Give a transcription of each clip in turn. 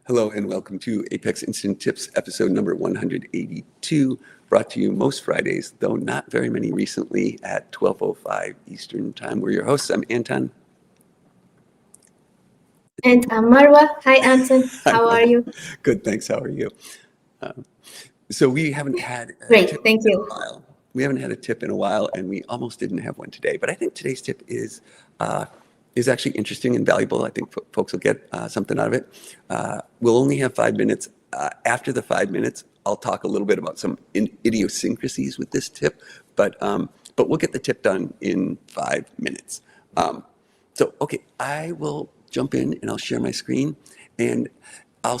Hello and welcome to Apex Instant Tips episode number 182, brought to you most Fridays, though not very many recently, at 12:05 Eastern Time. We're your hosts. I'm Anton. And I'm Marwa. Hi, Anton. How are you? Good, thanks. How are you? So we haven't had a Great, tip thank in you. a while. We haven't had a tip in a while, and we almost didn't have one today. But I think today's tip is actually interesting and valuable. I think folks will get something out of it. We'll only have 5 minutes. After the 5 minutes, I'll talk a little bit about some idiosyncrasies with this tip, but we'll get the tip done in 5 minutes. Okay, I will jump in and I'll share my screen, and I'll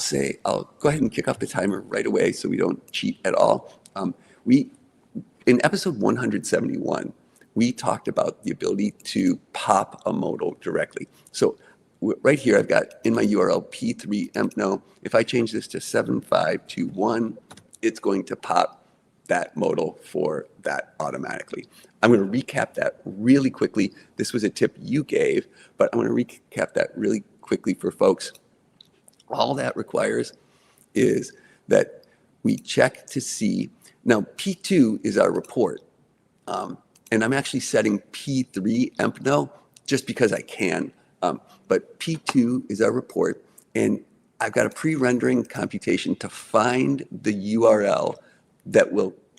go ahead and kick off the timer right away so we don't cheat at all. In episode 171, we talked about the ability to pop a modal directly. So right here, I've got in my URL p3empno. If I change this to 7521, it's going to pop that modal for that automatically. I'm going to recap that really quickly. This was a tip you gave, but I'm going to recap that really quickly for folks. All that requires is that we check to see. Now, P2 is our report. And I'm actually setting P3 empno just because I can. But P2 is our report. And I've got a pre-rendering computation to find the URL that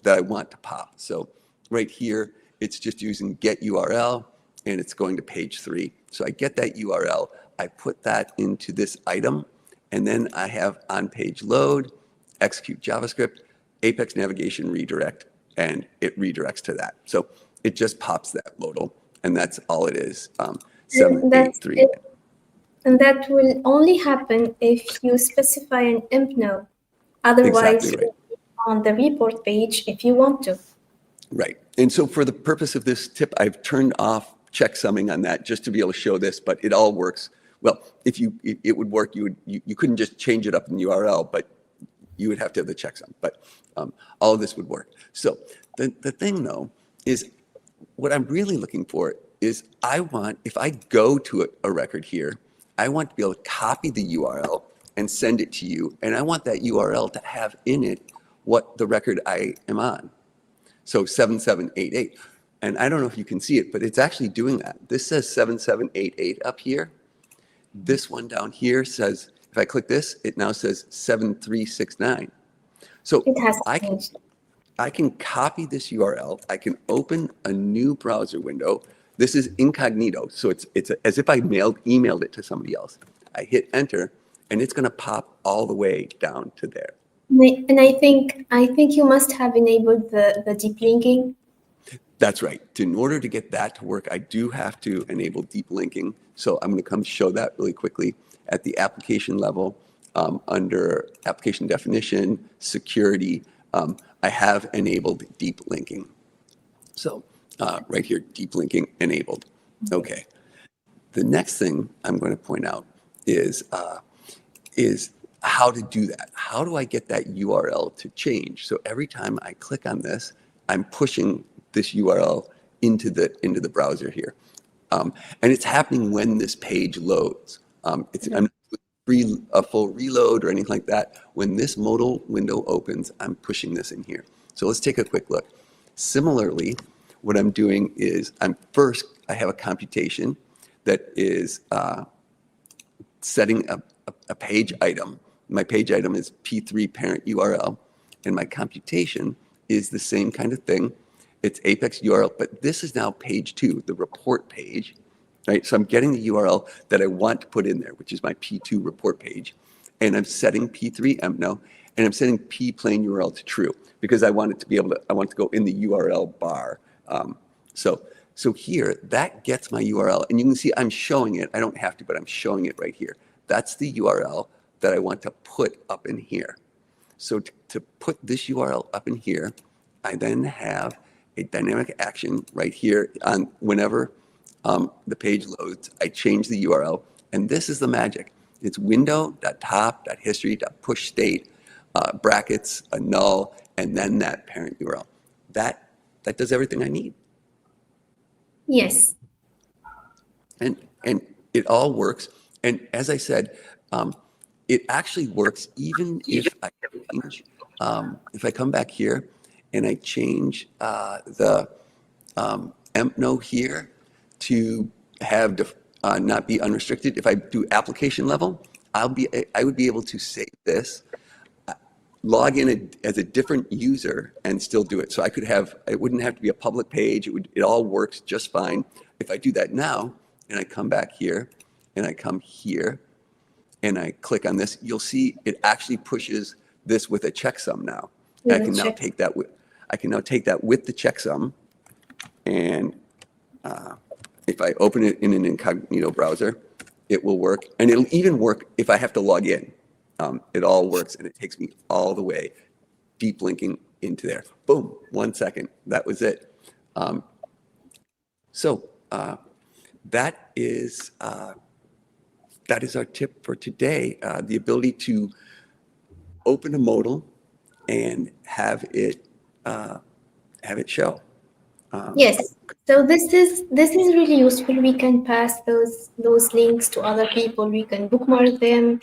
I want to pop. So right here, it's just using get URL, and it's going to page 3. So I get that URL. I put that into this item. And then I have on page load, execute JavaScript, Apex navigation redirect, and it redirects to that. So it just pops that modal, and that's all it is. 783. And that will only happen if you specify an empno. Otherwise, Exactly right. On the report page if you want to. Right. And so for the purpose of this tip, I've turned off checksumming on that just to be able to show this, but it all works. Well, it would work, you couldn't just change it up in the URL, but you would have to have the checksum. But all of this would work. So the thing, though, is what I'm really looking for is if I go to a record here, I want to be able to copy the URL and send it to you. And I want that URL to have in it what the record I am on. So 7788. And I don't know if you can see it, but it's actually doing that. This says 7788 up here. This one down here says, if I click this, it now says 7369. So it has changed. I can copy this URL. I can open a new browser window. This is incognito, so it's as if I emailed it to somebody else. I hit enter, and it's going to pop all the way down to there. And I think you must have enabled the deep linking. That's right. In order to get that to work, I do have to enable deep linking. So I'm going to come show that really quickly at the application level under application definition, security. I have enabled deep linking. So right here, deep linking enabled. Okay. The next thing I'm going to point out is how to do that. How do I get that URL to change? So every time I click on this, I'm pushing this URL into the browser here. And it's happening when this page loads. I'm not doing a full reload or anything like that. When this modal window opens, I'm pushing this in here. So let's take a quick look. Similarly, what I'm doing is I have a computation that is setting a page item. My page item is P3 parent URL, and my computation is the same kind of thing. It's Apex URL, but this is now page 2, the report page, right? So I'm getting the URL that I want to put in there, which is my P2 report page, and I'm setting P3 empno, and I'm setting P plain URL to true because I want it to go in the URL bar. So here, that gets my URL, and you can see I'm showing it. I don't have to, but I'm showing it right here. That's the URL that I want to put up in here. So to put this URL up in here, I then have a dynamic action right here on whenever the page loads. I change the URL, and this is the magic. It's window.top.history.pushState, brackets, a null, and then that parent URL. That does everything I need. Yes. And it all works. And as I said, it actually works even if I change, if I come back here and I change the EmpNo here to have not be unrestricted. If I do application level, I would be able to save this, log in as a different user, and still do it. So I could have, it wouldn't have to be a public page. It all works just fine. If I do that now, and I come back here, and I come here, and I click on this, you'll see it actually pushes this with a checksum now. And I can now take that with, the checksum, and if I open it in an incognito browser, it will work, and it'll even work if I have to log in. It all works, and it takes me all the way, deep linking into there. Boom, 1 second, that was it. So that is our tip for today, the ability to open a modal and have it show. Yes. So this is really useful. We can pass those links to other people. We can bookmark them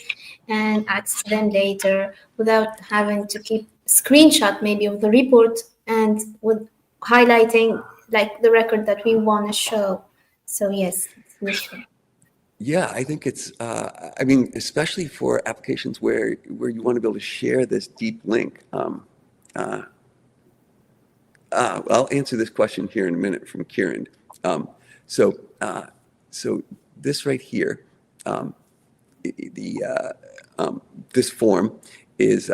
and access them later without having to keep screenshot maybe of the report and with highlighting like the record that we want to show. So yes, it's useful. Yeah, I think it's, I mean, especially for applications where you want to be able to share this deep link. I'll answer this question here in a minute from Kieran. So this right here, this form is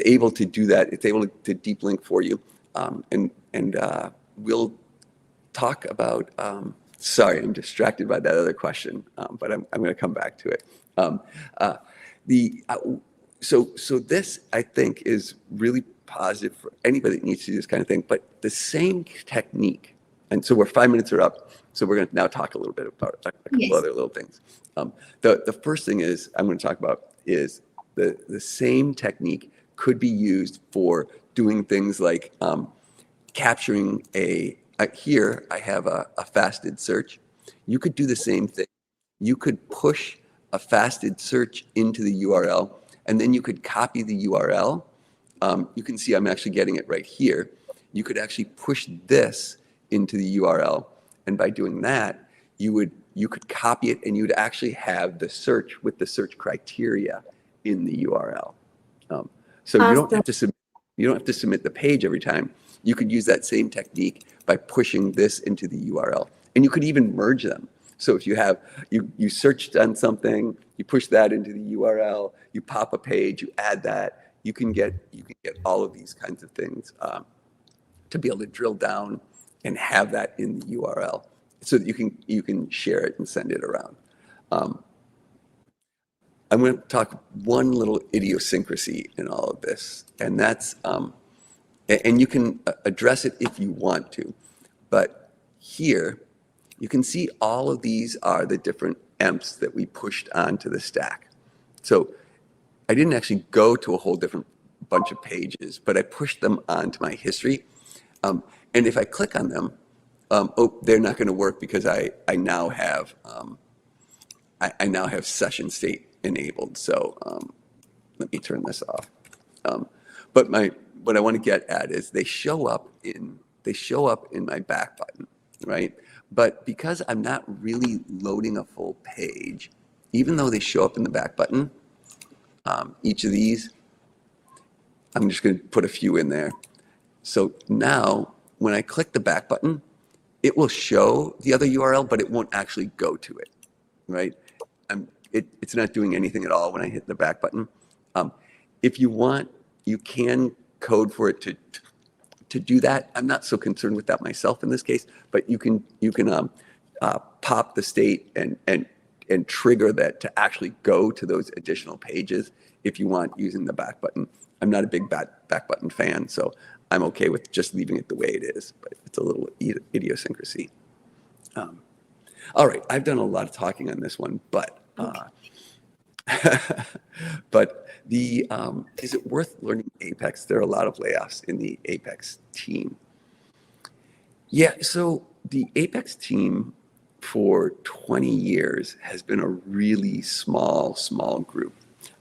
able to do that. It's able to deep link for you, and we'll talk about. Sorry, I'm distracted by that other question, but I'm going to come back to it. So this, I think, is really positive for anybody that needs to do this kind of thing, but the same technique, and so we're 5 minutes are up, so we're going to now talk a little bit about a couple other little things. The first thing is I'm going to talk about is the same technique could be used for doing things like capturing here I have a faceted search. You could do the same thing. You could push a faceted search into the URL, and then you could copy the URL. You can see I'm actually getting it right here. You could actually push this into the URL, and by doing that, you could copy it, and you'd actually have the search with the search criteria in the URL. So awesome. You don't have to submit the page every time. You could use that same technique by pushing this into the URL, and you could even merge them. So if you searched on something, you push that into the URL, you pop a page, you add that, you can get all of these kinds of things to be able to drill down and have that in the URL, so that you can share it and send it around. I'm going to talk one little idiosyncrasy in all of this, and that's and you can address it if you want to, but here you can see all of these are the different emps that we pushed onto the stack. So I didn't actually go to a whole different bunch of pages, but I pushed them onto my history. And if I click on them, they're not going to work because I now have session state enabled. So let me turn this off. But what I want to get at is they show up in my back button, right? But because I'm not really loading a full page, even though they show up in the back button, each of these, I'm just going to put a few in there. So now when I click the back button, it will show the other URL, but it won't actually go to it, right? It's not doing anything at all when I hit the back button. If you want, you can code for it to do that. I'm not so concerned with that myself in this case, but you can pop the state and trigger that to actually go to those additional pages if you want using the back button. I'm not a big back button fan, so I'm okay with just leaving it the way it is, but it's a little idiosyncrasy. All right, I've done a lot of talking on this one, but is it worth learning Apex? There are a lot of layoffs in the Apex team. Yeah, so the Apex team for 20 years has been a really small group.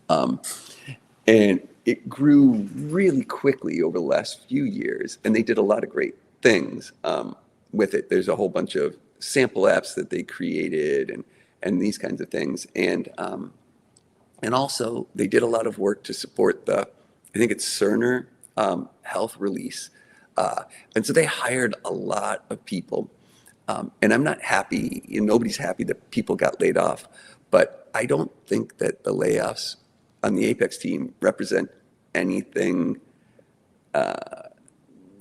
And it grew really quickly over the last few years, and they did a lot of great things with it. There's a whole bunch of sample apps that they created and these kinds of things. And also they did a lot of work to support I think it's Cerner health release. And so they hired a lot of people. And I'm not happy, nobody's happy that people got laid off, but I don't think that the layoffs on the Apex team represent anything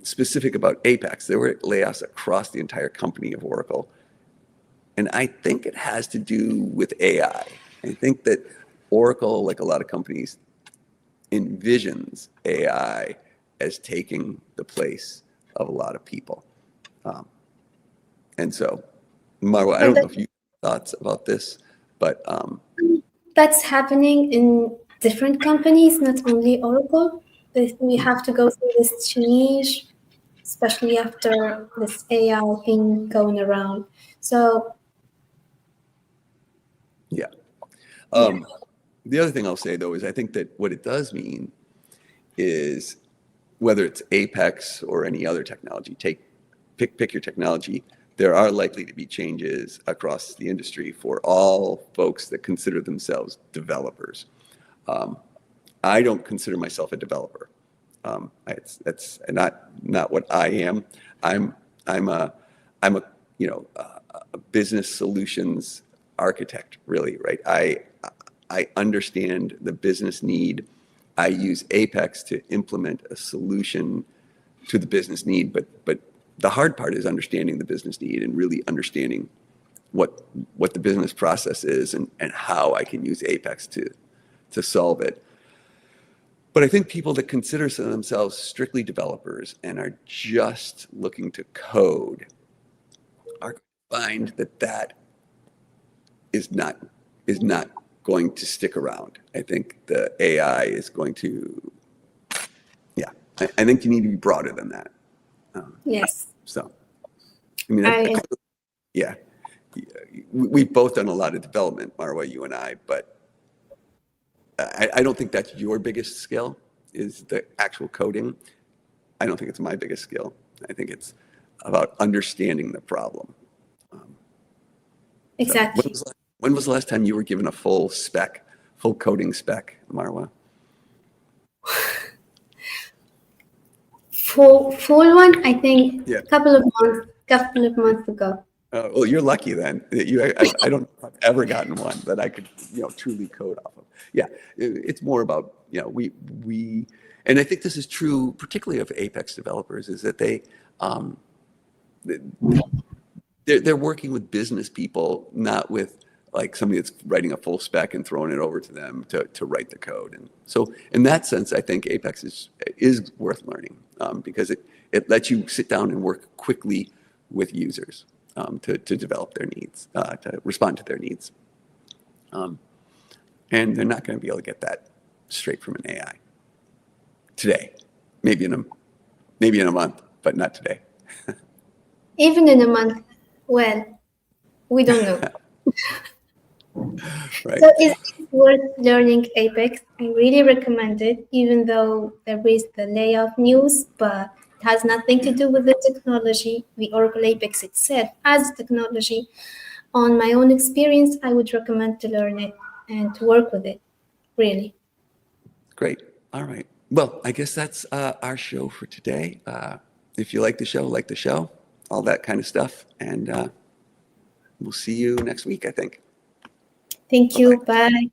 specific about Apex. There were layoffs across the entire company of Oracle. And I think it has to do with AI. I think that Oracle, like a lot of companies, envisions AI as taking the place of a lot of people. And so, Marwa, I don't know if you have thoughts about this, but that's happening in different companies, not only Oracle. We have to go through this change, especially after this AI thing going around. So, yeah. yeah. The other thing I'll say, though, is I think that what it does mean is whether it's Apex or any other technology, pick your technology, there are likely to be changes across the industry for all folks that consider themselves developers. I don't consider myself a developer. That's not what I am. I'm a a business solutions architect, really, right? I understand the business need. I use Apex to implement a solution to the business need, but the hard part is understanding the business need and really understanding what the business process is and how I can use Apex to solve it. But I think people that consider themselves strictly developers and are just looking to code are going to find that is not going to stick around. I think the AI is going to, yeah, I think you need to be broader than that. Yes. So, I mean, yeah, we've both done a lot of development, Marwa, you and I, but I don't think that's your biggest skill, is the actual coding. I don't think it's my biggest skill. I think it's about understanding the problem. Exactly. So when was the last time you were given a full coding spec, Marwa? Full one, I think Yeah. a couple of months ago. Well, you're lucky then. I don't know if I've ever gotten one that I could, truly code off of. Yeah, it's more about, we, and I think this is true, particularly of Apex developers, is that they're working with business people, not with like somebody that's writing a full spec and throwing it over to them to write the code. And so, in that sense, I think Apex is worth learning because it lets you sit down and work quickly with users. To develop their needs, to respond to their needs. And they're not going to be able to get that straight from an AI today. Maybe in a month, but not today. Even in a month, well, we don't know. Right. So it's worth learning Apex. I really recommend it, even though there is the layoff news, but it has nothing to do with the technology. The Oracle Apex itself as technology. On my own experience, I would recommend to learn it and to work with it, really. Great. All right. Well, I guess that's our show for today. If you like the show, all that kind of stuff. And we'll see you next week, I think. Thank you. Bye-bye. Bye.